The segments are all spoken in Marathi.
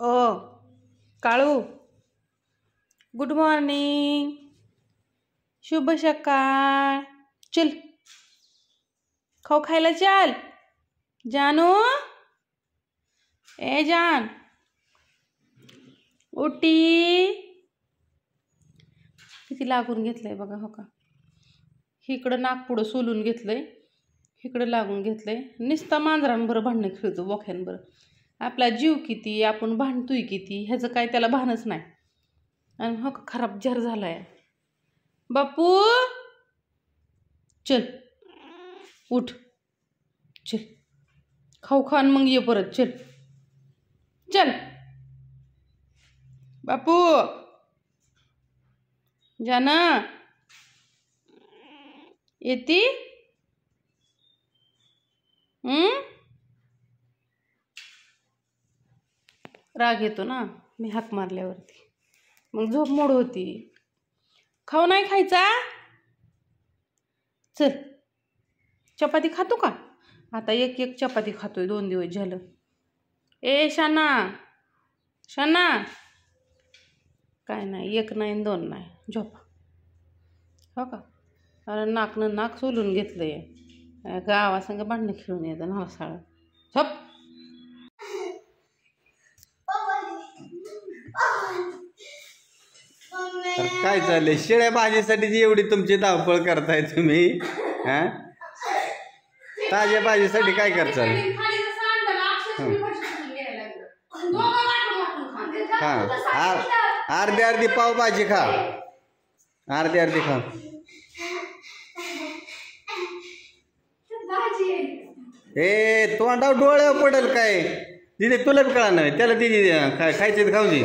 ओ काळू, गुड मॉर्निंग, शुभ सकाळ. चल खाऊ खायला चल. जानू, ए जान, उठी. किती लागून घेतलंय बघा. हो का, इकडं नाक पुढं सोलून घेतलंय, इकडं लागून घेतलंय. नुसता मांजरांबरं भांडणं खेळतो, बोख्यांबरं. आपला जीव किती, आपण भांडतोय किती, ह्याचं काय त्याला भानच नाही. आणि हो का, खराब जार झालाय. बापू चल, उठ, चल खाऊ खान मग ये परत. चल चल बापू. जाना येती. राग येतो ना मी हाक मारल्यावरती, मग झोप मोड होती. खाऊ नाही खायचा. चल चपाती खातो का? आता एक एक चपाती खातोय, 2 दिवस झालं. ए शाना, शाना, काय नाही, 1 नाही 2 नाही, झोपा. हो का, अरे नाकनं नाक सोलून घेतलंय. गावासंग भांडणं खेळून येतं नावसाळं. झोप. काय चाललंय? शेळ्या भाजीसाठी जी एवढी तुमची धावपळ करताय तुम्ही, हा? ताज्या भाजीसाठी काय करताल? हा, अर्धी अर्धी पावभाजी खा, अर्धी अर्धी खा. ए तोंडावर डोळ्यावर पडेल काय? तिथे तुला बी कळा नाही, त्याला तिथे खायचे खाऊ दे.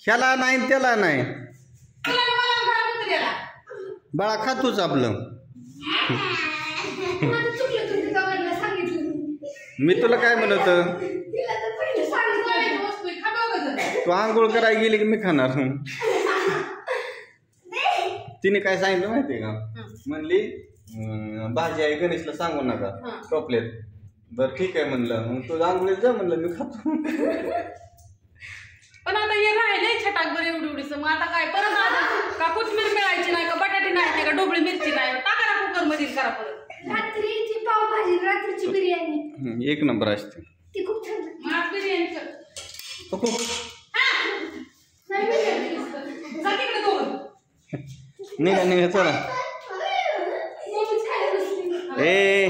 ह्याला नाही त्याला नाही, बाळा खा तूच आपलं. मी तुला काय म्हणत, तू आंघोळ करायला गेली की मी खाणार. तिने काय सांगितलं माहितीये का? म्हणली भाजी आहे, गणेशला सांगू नका टोपल्यात. बरं ठीक आहे म्हणलं, मग तू आंघोळीत जा म्हणलं, मी खातो. पण आता हे राहिले छटाक बरं एवढी एवढीच. मग आता काय परत का कोथिंबीर मिळायची नाही का, बटाटी नाही का, डोबळी मिरची नाही, टाका ना कुकर मध्ये, करा परत. रात्रीची पावभाजी, रात्रीची बिर्याणी 1 नंबर असते ती, खूप छान. मग बिर्याणी कर. निघा निघा चला. ए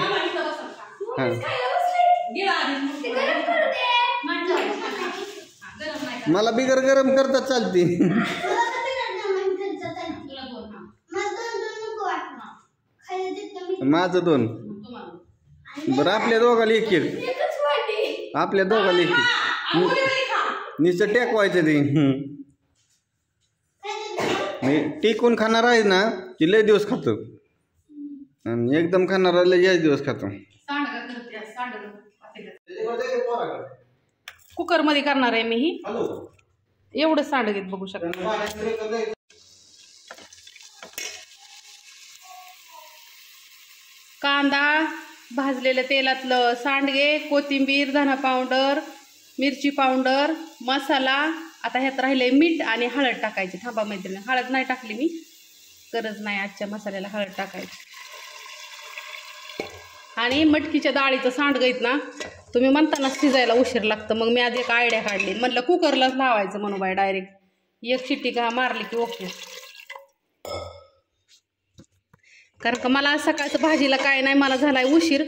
मला बिगर गरम करता चालते. माझं 2. बरं आपल्या दोघाला 1-1, आपल्या दोघाला 1-1 नुसतं टेकवायचं ते. टिकून खाणार आहे ना की लय दिवस खातो, आणि एकदम खाणार लय जास्त दिवस खातो. कुकर मध्ये करणार आहे मी ही. एवढं सांडगेत बघू शकता. कांदा, भाजलेल्या तेलातलं सांडगे, कोथिंबीर, धना पावडर, मिरची पावडर, मसाला. आता ह्यात राहिले मीठ आणि हळद टाकायची. थांबा मैत्रिणी, हळद नाही टाकली मी, गरज नाही आजच्या मसाल्याला हळद टाकायची. आणि मटकीच्या डाळीचं सांडगं आहेत ना, तुम्ही म्हणताना शिजायला उशीर लागतं. मग मी आज एक आयडिया काढली, म्हणलं कुकरलाच लावायचं म्हणू बाय, डायरेक्ट 1 शिट्टी का मारली की ओके. कारण का मला आज सकाळचं भाजीला काय नाही, मला झालाय उशीर.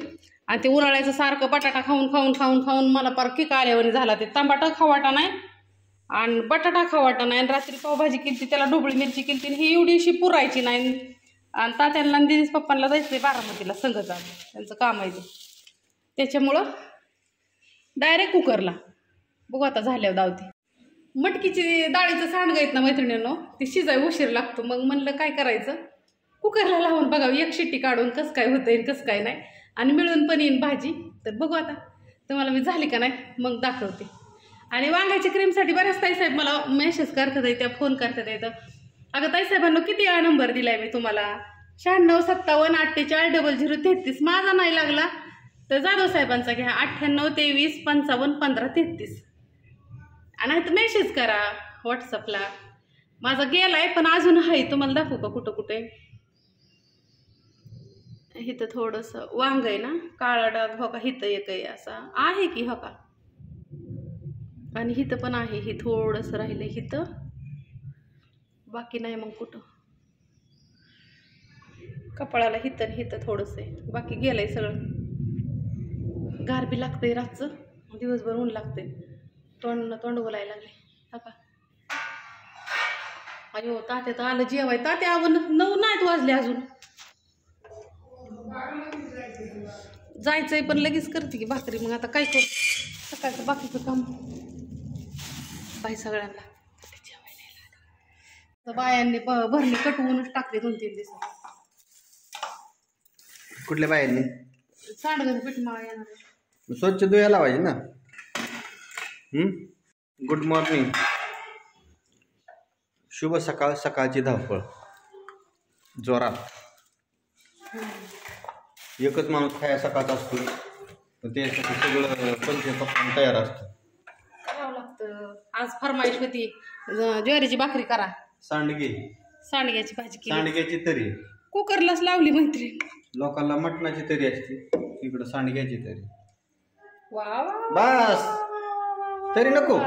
आणि ते उन्हाळ्याचं सारखं बटाटा खाऊन खाऊन खाऊन खाऊन मला पार किक आल्यावर झाला. ते तांबाटा खावाटा नाही आणि बटाटा खावाटा नाही. आणि रात्री पावभाजी केली, त्याला ढोबळी मिरची केली, ही एवढीशी पुरायची नाही. आणि तात्यांना दिदीच पप्पांना जायचं बारामतीला संगत आलं, त्यांचं काम आहे ते. त्याच्यामुळं डायरेक्ट कुकरला बघू. आता झाल्यावर दावते. मटकीची डाळीचं सांडगं आहेत ना मैत्रिणींनो, ते शिजाय उशीर लागतो. मग म्हणलं काय करायचं, कुकरला लावून बघावं 1 शिट्टी काढून कसं काय होतं कसं काय नाही. आणि मिळून पण येईन भाजी. तर बघू आता तुम्हाला मी झाली का नाही मग दाखवते. आणि वांग्याच्या क्रीमसाठी बऱ्याच ताईसाहेब मला मेसेज करतात, त्या फोन करतात येतं, अगं ताईसाहेबांना किती वेळा नंबर दिलाय मी तुम्हाला, 9657480033 माझा नाही लागला तर जाधव साहेबांचा घ्या 9823551533 आणि आता मेसेज करा व्हॉट्सअपला. माझा गेलाय पण अजून आहे, तुम्हाला दाखवू का कुठं कुठे. इथं थोडंसं वांग आहे ना, काळा डाग हो का, हिथं एक आहे असा आहे की हो का, आणि हिथं पण आहे, हे थोडंसं राहिलंय हिथं, बाकी नाही मग कुठं. कपाळाला हिथं हिथं थोडंसं आहे, बाकी गेलंय सगळं. गार बी लागतंय रातचं, दिवसभर ऊन लागतंय, तोंड बोलायला लागले हो का. अयो तात्या तर आलं जेवाय. तात्या आवड 9 नाहीत वाजले अजून, जायचंय पण लगेच करते की भाकरी. मग आता काय करू, सकाळचं बाकीचं काम बाई सगळ्यांना जेवायला. बायांनी भरणी कटवूनच टाकले 2-3 दिवसात. कुठल्या बायांनी? सांडगं पीठ मळा येणार, स्वच्छ धुया लावायची ना. गुड मॉर्निंग, शुभ सकाळ. सकाळची धावपळ जोरात. एकच माणूस खाया सकाळचा असतो, त्यासाठी सगळं पंचपक्वान्न तयार असतं. करावं लागतं. आज फरमाईश होती ज्वारीची भाकरी करा, सांडग्याची भाजी केली, सांडग्याची तरी कुकरलाच लावली मैत्रीण. लोकांना मटणाची तरी असते, इकडं सांडग्याची तरी. वा बस तरी नको,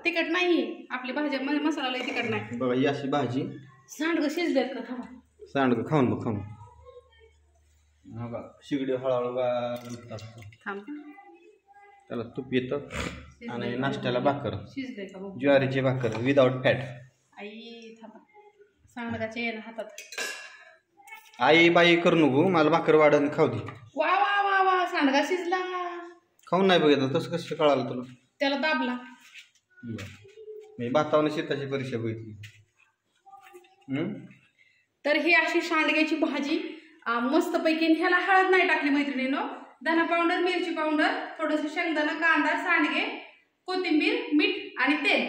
तिखट नाही आपली भाजी, मसाला लई तिखट नाही बघा. ही अशी भाजी, सांडगं शिजलेत का, थांबा सांडगं खाऊन बघ, खाऊन बघा. शिगडी हळूहळू असतो, थांब, त्याला तूप येतं. आणि नाश्त्याला भाकर, शिजले का बघ, ज्वारीची भाकर विदाउट फॅट. आई थांबा, सांडगाच्या येणं हातात. आई बाई करू नको, मला भाकर वाढन खाऊ दे. वा वा वा वा, सांडगा शिजला. खाऊन नाही बघितलं, तसं कसं कळालं तुला? त्याला दाबला. मी भातावनं शेताची परीक्षा बघितली. तर ही अशी सांडग्याची भाजी मस्तपैकी. ह्याला हळद नाही टाकली मैत्रिणीनं, धना पावडर, मिरची पावडर, थोडंसं शेंगदाणा, कांदा, सांडगे, कोथिंबीर, मीठ आणि तेल,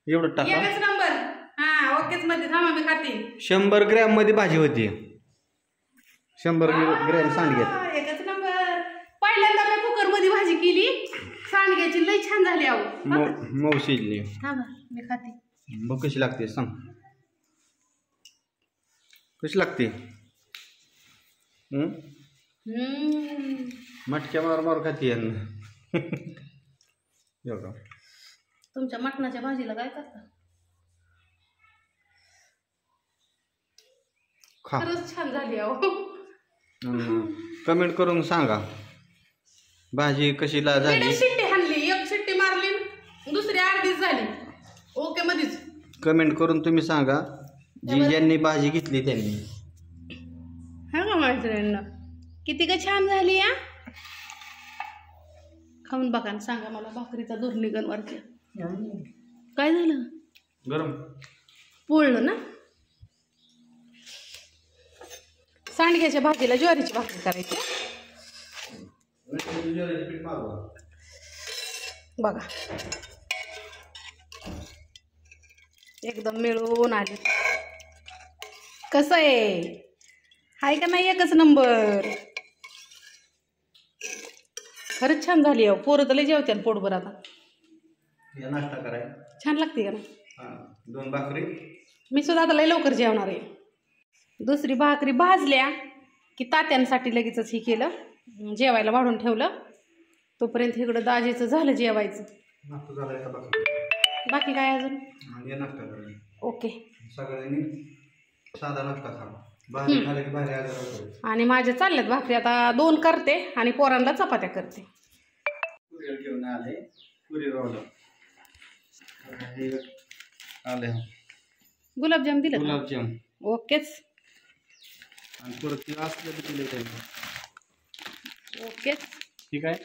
एवढं टाका. एकच नंबर. हा ओकेच मध्ये. थांबा मी खाते. 100 ग्रॅम मध्ये भाजी होती, 100 ग्रॅम सांडग्यात. एकच नंबर. पहिल्यांदा मी कुकर मध्ये भाजी केली सांडग्याची, लई छान झाली. आहो मऊ शिजली. थांबा मी खाते. बघ कशी लागते, सांग कशी लागते. मटक्या मार खाती. तुमच्या मटणाच्या भाजीला काय करता? खरंच छान झाली. अहो कमेंट करून सांगा भाजी कशी झाली. शिट्टी हाणली, एक शिट्टी मारली, दुसरी अर्धीच झाली. ओके मध्येच कमेंट करून तुम्ही सांगा, ज्यांनी भाजी घेतली त्यांनी. हा का मैत्रिणींना, किती का छान झाली. या खाऊन बघा आणि सांगा मला. भाकरीचा दूर निघन वरच्या. काय झालं? गरम पोळलं ना. सांडग्याच्या भाजीला ज्वारीची भाकरी करायची बघा. एकदम मिळून आली. कसं आहे, हाय का नाही? एकच नंबर. खरंच छान झाली. अहो पोरं तर लय जेवते पोटभर. आता नाश्ता कराय छान लागते का नाही? 2 भाकरी. मी सुद्धा आता लय लवकर जेवणार आहे. दुसरी भाकरी भाजल्या की तात्यांसाठी लगेचच हे केलं, जेवायला वाढून ठेवलं. तोपर्यंत इकडं दाजीचं झालं जेवायचं. बाकी काय अजून? ओके. सगळ्यांनी साधा नाश्ता खा. भाजी खाली की भाजी आलं. आणि माझ्या चालल्यात भाकरी. आता 2 करते आणि पोरांना चपात्या करते. घेऊन आले पुरी रोल आले. गुलाबजाम दिलं? गुलाबजाम. ओकेच. आणि परत असलं दिले त्यांनी. ओकेच. ठीक आहे.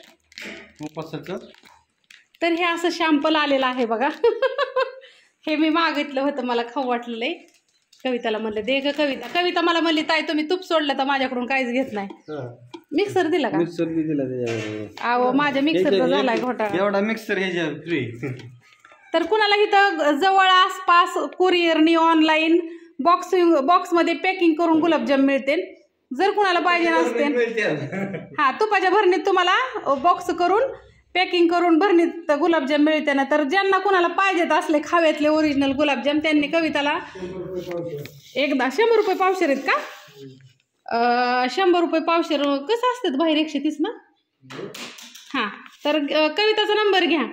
उपासाचं तर हे असं शॅम्पल आलेलं आहे बघा. हे मी मागितलं होतं, मला खाऊ वाटलेलं आहे. कविताला म्हणलं दे ग कविता. कविता मला म्हणली ताई तुम्ही तूप सोडलं तर माझ्याकडून काहीच घेत नाही. मिक्सर दिला का? मिक्सर बी दिला त्याच्यावर. अहो माझ्या मिक्सरचा झालाय घोटाळा. एवढा मिक्सर ह्याच्या फ्री. तर कुणाला इथं जवळ आसपास कुरिअरनी ऑनलाईन बॉक्समध्ये पॅकिंग करून गुलाबजाम मिळते. जर कुणाला पाहिजे नसते हा तुपाच्या भरणीत तुम्हाला बॉक्स करून पॅकिंग करून भरणीत गुलाबजाम मिळते ना. तर ज्यांना कुणाला पाहिजेत असले खाव्यातले ओरिजिनल गुलाबजाम त्यांनी कविताला एकदा 100 रुपये पावशेर आहेत का? 100 रुपये पावशेर कसं असतात बाहेर 130 ना. हां तर कविताचा नंबर घ्या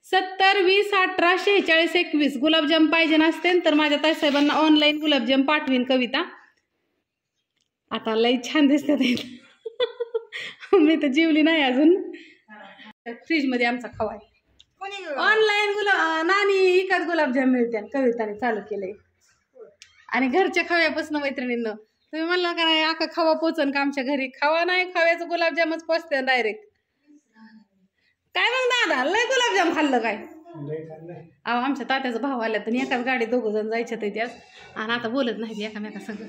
70 20 18 46 21. गुलाबजाम पाहिजे नसते तर माझ्या ताईसाहेबांना ऑनलाईन गुलाबजाम पाठवीन कविता. आता लई छान दिसतात मी तर जेवली नाही अजून. फ्रीजमध्ये आमचा खवा आहे. ऑनलाईन नानी इकत गुलाबजाम मिळते कविताने चालू केलंय. आणि घरच्या खव्यापासून मैत्रिणींना तुम्ही म्हणला का नाही आका खवा पोचन का आमच्या घरी? खवा नाही खव्याचं गुलाबजामच पोचते डायरेक्ट. काय मग दादा लय गुलाबजाम खाल्लं काय? अहो आमच्या तात्याचा भाव आल्या तर एकाच गाडी 2 जण जायच्या त्यात आणि आता बोलत नाही एकामेका संग.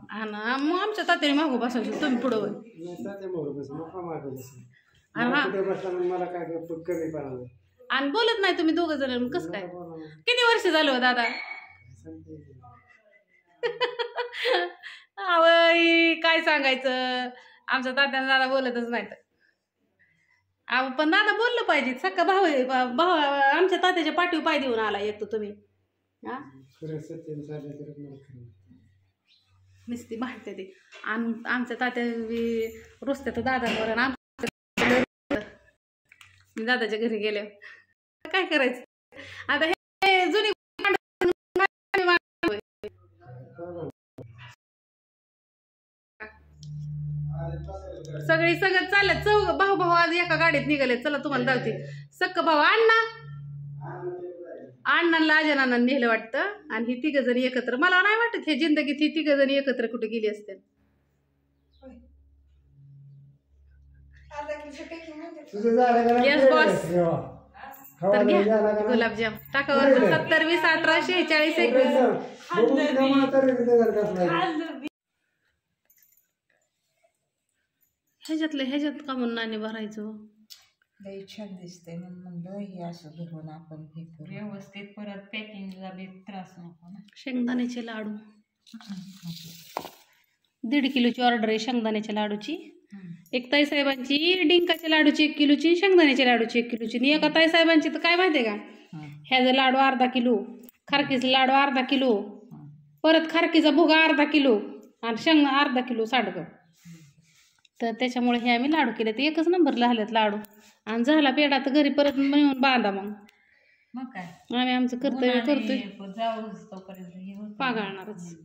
आणि मग आमच्या तात्याने मागू बसायचं तुम्ही पुढं आणि बोलत नाही तुम्ही 2 जण. कसं काय किती वर्ष झालं हो दादा? काय सांगायचं आमच्या तात्याने दादा बोलतच नाही. अहो पण दादा बोललं पाहिजे. सख्खा भाऊ आमच्या तात्याच्या पाठीवर पाय देऊन आला येतो तुम्ही. हा नुसती भांडते ते. आणि आमच्या तात्या रुसते तर दादांवर. मी दादाच्या घरी गेले काय करायचं आता. हे जुनी सगळं चाललं. भाऊ आज एका गाडीत निघाले. चला तुम्हाला धावते. सक्क भाऊ अण्णांना अजनांना नेलं वाटतं. आणि ही 3 जण एकत्र मला नाही वाटत हे जिंदगीत ही 3 जण एकत्र कुठे गेली असते. Yes boss. तर घ्या गुलाबजाम टाकावर 70 20 18 46 21. ह्याच्यात का म्हणून नाणी भरायचं लई छान दिसतंय म्हणलं हे असं धरून आपण हे करू व्यवस्थित. परत पॅकिंगला बी त्रास नको ना. शेंगदाण्याचे लाडू 1.5 किलोची ऑर्डर आहे शेंगदाण्याच्या लाडूची. एक ताईसाहेबांची डिंकाच्या लाडूची 1 किलोची, शेंगदाण्याच्या लाडूची 1 किलोची. आणि एका ताईसाहेबांची तर काय माहितीये का ह्याचा लाडू अर्धा किलो, खारकीचा लाडू अर्धा किलो, परत खारकीचा भुगा अर्धा किलो आणि शेंग अर्धा किलो साडगं. तर त्याच्यामुळे हे आम्ही लाडू केले. ते एकच नंबरला आलेत लाडू. आणि झाला पेढा तर घरी परत नेऊन बांधा. मग काय आम्ही आमचं कर्तव्य करतोय जाऊ पागाळणारच.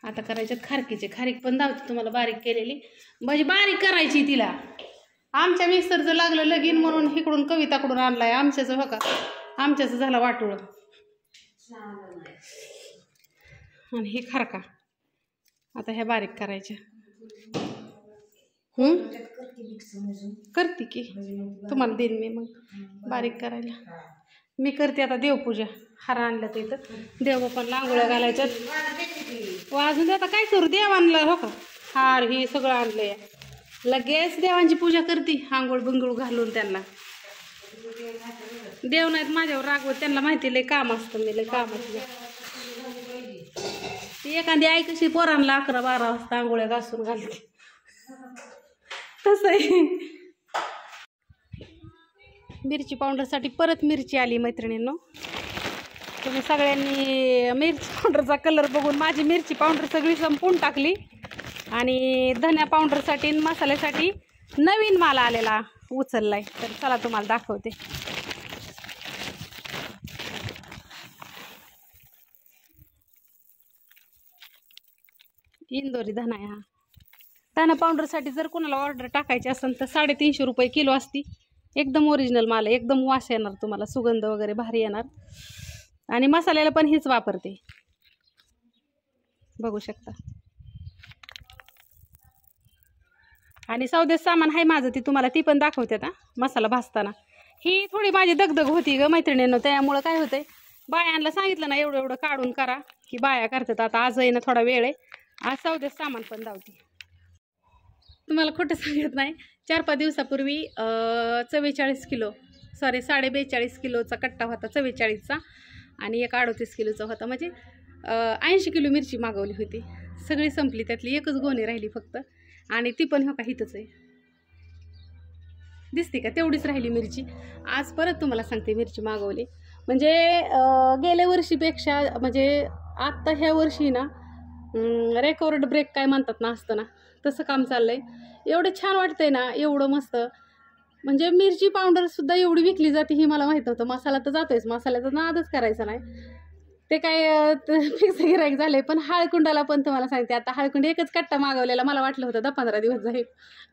आता करायच्यात खारकीचे. खारीक पण दावते तुम्हाला बारीक केलेली. म्हणजे बारीक करायची तिला. आमच्या मिक्सरचं लागलं लगीन म्हणून इकडून कविताकडून आणलाय. आमच्याचं हो का आमच्याचं झालं वाटोळ. आणि हे खारका आता ह्या बारीक करायच्या. करते की तुम्हाला देईन मी मग बारीक करायला. मी करते आता देवपूजा. हार आणलं तर इथं देवबापांना आंघोळ्या घालायच्यात. अजून आता काय करू देवांना हो का हार ही सगळं आणलंय. लगेच देवांची पूजा करते आंघोळ बिंगोळ घालून. त्यांना देव नाहीत माझ्यावर रागवत. त्यांना माहिती लय काम असतं. मी लय काम असतं. ती एखादी आई कशी पोरांना 11-12 वाजता आंघोळ्या घासून घालते तसं आहे. मिरची पावडरसाठी परत मिरची आली मैत्रिणींनो. तुम्ही सगळ्यांनी मिरची पावडरचा कलर बघून माझी मिरची पावडर सगळी संपवून टाकली. आणि धन्या पावडरसाठी मसाल्यासाठी नवीन माल आलेला उचललाय. तर चला तुम्हाला दाखवते. इंदोरी धना आहे हा. धना पावडरसाठी जर कोणाला ऑर्डर टाकायची असेल तर 350 रुपये किलो असती. एकदम ओरिजिनल माल आहे. एकदम वास येणार तुम्हाला. सुगंध वगैरे भारी येणार. आणि मसाल्याला पण हीच वापरते बघू शकता. आणि सौदेश सामान आहे माझं ती तुम्हाला ती पण दाखवते आता. मसाला भाजताना ही थोडी माझी दगदग होती ग मैत्रिणींनो. त्यामुळं काय होतंय बायांना सांगितलं ना एवढं एवढं काढून करा की बाया करतात. आता आज आहे ना थोडा वेळ आहे. आज सौदेश सामान पण धावते. तुम्हाला खोटं सांगत नाही 4-5 दिवसापूर्वी 42 किलो 42.5 किलोचा कट्टा होता 44चा. आणि एक 38 किलोचा होता. म्हणजे 80 किलो मिरची मागवली होती. सगळी संपली, त्यातली एकच गोणी राहिली फक्त. आणि ती पण हो का हितच आहे, दिसते का, तेवढीच राहिली मिरची. आज परत तुम्हाला सांगते मिरची मागवली. म्हणजे गेल्या वर्षीपेक्षा म्हणजे आत्ता ह्या वर्षी ना रेकॉर्ड ब्रेक काय म्हणतात ना, असतं ना तसं काम चाललंय. एवढं छान वाटतंय ना, एवढं मस्त. म्हणजे मिरची पावडरसुद्धा एवढी विकली जाते ही मला माहीत नव्हतं. मसाला तर जातोयच, मसाल्याचा नादच करायचा नाही, ते काय फिक्स गिराईक झाले. पण हळकुंडाला पण तुम्हाला सांगते, आता हळकुंड एकच कट्टा मागवलेला, मला वाटलं होतं 10-15 दिवस जाईल,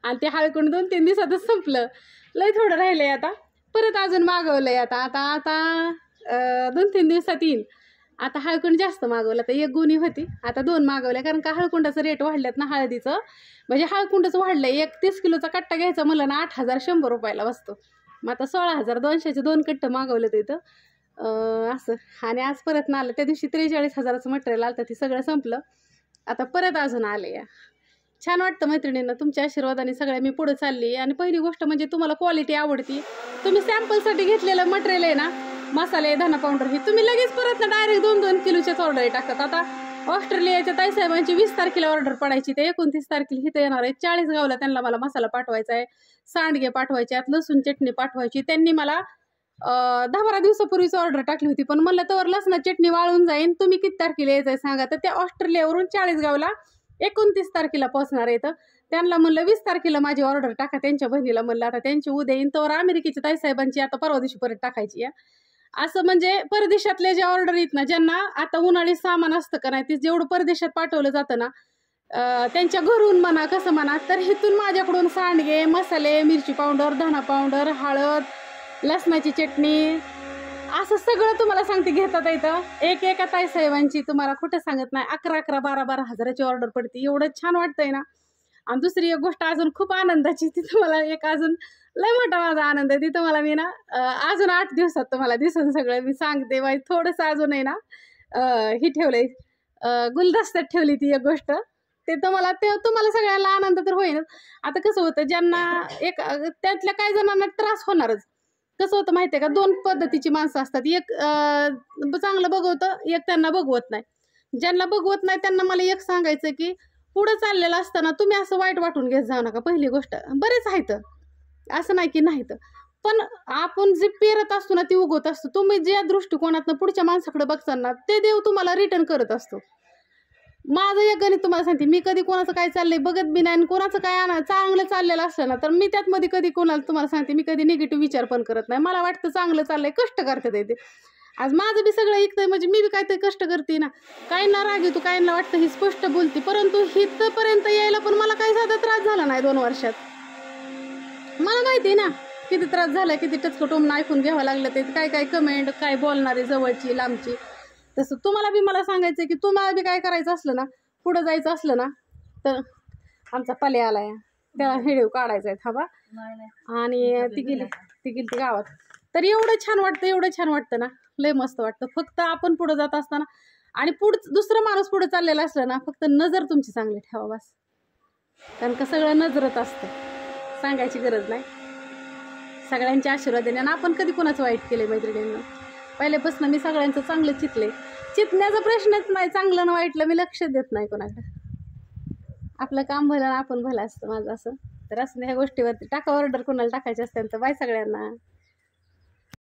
आणि ते हळकुंड 2-3 दिवसातच संपलं. लय थोडं राहिलंय, आता परत अजून मागवलंय. आता आता आता 2-3 दिवसात येईल. आता हळकुंड जास्त मागवलं, तर 1 गोणी होती, आता 2 मागवल्या. कारण का हळकुंडाचं रेट वाढल्यात ना, हळदीचं म्हणजे हळकुंडच वाढलंय. 31 किलोचा कट्टा घ्यायचा म्हणलं ना 8,100 रुपयाला बसतो. मग आता 16,200चे 2 कट्टे मागवले तिथं असं. आणि आज परत ना आलं, त्या दिवशी 43,000चं मटेरियल आलं, ते सगळं संपलं. आता परत अजून आले या. छान वाटतं मैत्रिणींना, तुमच्या आशीर्वादाने सगळ्या मी पुढे चालली. आणि पहिली गोष्ट म्हणजे तुम्हाला क्वालिटी आवडती. तुम्ही सॅम्पलसाठी घेतलेलं मटेरियल आहे ना, मसाले, धना पावडर, हे तुम्ही लगेच परत ना डायरेक्ट 2-2 किलोच्याच ऑर्डर टाकतात. आता ऑस्ट्रेलियाच्या ताईसाहेबांची 20 तारखेला ऑर्डर पडायची, ते 29 तारखेला इथं येणार आहे. 40 गावला त्यांना मला मसाला पाठवायचा आहे, सांडगे पाठवायचे आहेत, लसूण चटणी पाठवायची. त्यांनी मला 10-12 दिवसापूर्वीच ऑर्डर टाकली होती. पण म्हणलं तर लसणा चटणी वाळून जाईन, तुम्ही किती तारखेला यायचं आहे सांगा. तर त्या ऑस्ट्रेलियावरून 40 गावला 29 तारखेला पोहोचणार आहे. तर त्यांना म्हणलं 20 तारखेला माझी ऑर्डर टाका. त्यांच्या बहिणीला म्हणलं आता त्यांची उद्या येईन, तर अमेरिकेच्या ताईसाहेबांची आता परवा दिवशी परत टाकायची आहे. असं म्हणजे परदेशातले जे ऑर्डर आहेत ना, ज्यांना आता उन्हाळी सामान असतं का नाही, ते जेवढं परदेशात पाठवलं जातं ना, त्यांच्या घरून म्हणा कसं म्हणा, तर इथून माझ्याकडून सांडगे, मसाले, मिरची पावडर, धना पावडर, हळद, लसणाची चटणी, असं सगळं तुम्हाला सांगते घेतात येतं. एका ताईसाहेबांची तुम्हाला खोटं सांगत नाही 11-11, 12-12 हजाराची ऑर्डर पडते. एवढं छान वाटतंय ना. आणि दुसरी एक गोष्ट अजून खूप आनंदाची, ती तुम्हाला एक अजून लय मोठा माझा आनंद आहे, ती तुम्हाला मी ना अजून 8 दिवसात तुम्हाला दिसून सगळं मी सांगते. बाई थोडंसं अजून आहे ना, ही ठेवलंय, गुलदस्त्यात ठेवली ती एक गोष्ट, ते तुम्हाला सगळ्यांना आनंद तर होईनच. आता कसं होतं, ज्यांना एक त्यातल्या काही जणांना त्रास होणारच. कसं होतं माहिती आहे का, 2 पद्धतीची माणसं असतात. एक चांगलं बघवतं, एक त्यांना बघवत नाही. ज्यांना बघवत नाही त्यांना मला एक सांगायचं की पुढं चाललेलं असताना तुम्ही असं वाईट वाटून घेत जाऊ नका. पहिली गोष्ट, बरेच आहेत असं नाही की नाहीत, पण आपण जे पेरत असतो ना, ती उगवत असतो. तुम्ही ज्या दृष्टिकोनातनं पुढच्या माणसाकडे बघताना, ते देव तुम्हाला रिटर्न करत असतो. माझं एक गणित तुम्हाला सांगते, मी कधी कोणाचं काय चाललंय बघत बी नाही, आणि कोणाचं काय चांगलं चाललेलं असलं ना, तर मी त्यात मध्ये कधी कोणाला तुम्हाला सांगते, मी कधी निगेटिव्ह विचार पण करत नाही. मला वाटतं चांगलं चाललंय, कष्ट करतात ते. आज माझं बी सगळं ऐकतंय म्हणजे मी बी काहीतरी कष्ट करते ना. काहींना राग येतो, काहींना वाटतं ही स्पष्ट बोलते, परंतु हितपर्यंत यायला पण मला काही साधा त्रास झाला नाही 2 वर्षात. मला माहिती आहे ना किती त्रास झाला, किती टचकटून ऐकून घ्यावं लागलं, ते काय कमेंट, काय बोलणारे, जवळची लांबची. तसं तुम्हाला बी मला सांगायचं की तुम्हाला बी काय करायचं असलं ना, पुढं जायचं असलं ना, तर आमचा पले आलाय, त्याला व्हिडिओ काढायचा आहे थांबा. आणि ती गेली गावात. तर एवढं छान वाटतं ना, लय मस्त वाटतं. फक्त आपण पुढं जात असताना आणि दुसरं माणूस पुढं चाललेला असलं ना, फक्त नजर तुमची चांगली ठेवा बस. कारण का सगळं नजरत असतं, सांगायची गरज नाही. सगळ्यांच्या आशीर्वादाने. आणि आपण कधी कोणाचं वाईट केलं मैत्रिणींना, पहिल्यापासून मी सगळ्यांचं चांगलं चितण्याचा प्रश्नच नाही. चांगलं न वाईटलं मी लक्ष देत नाही कोणाकडे. आपलं काम भलं आणि आपण भलं असतं माझं असं. तर असं ह्या गोष्टीवरती टाका ऑर्डर, कोणाला टाकायची असते तर बाय सगळ्यांना.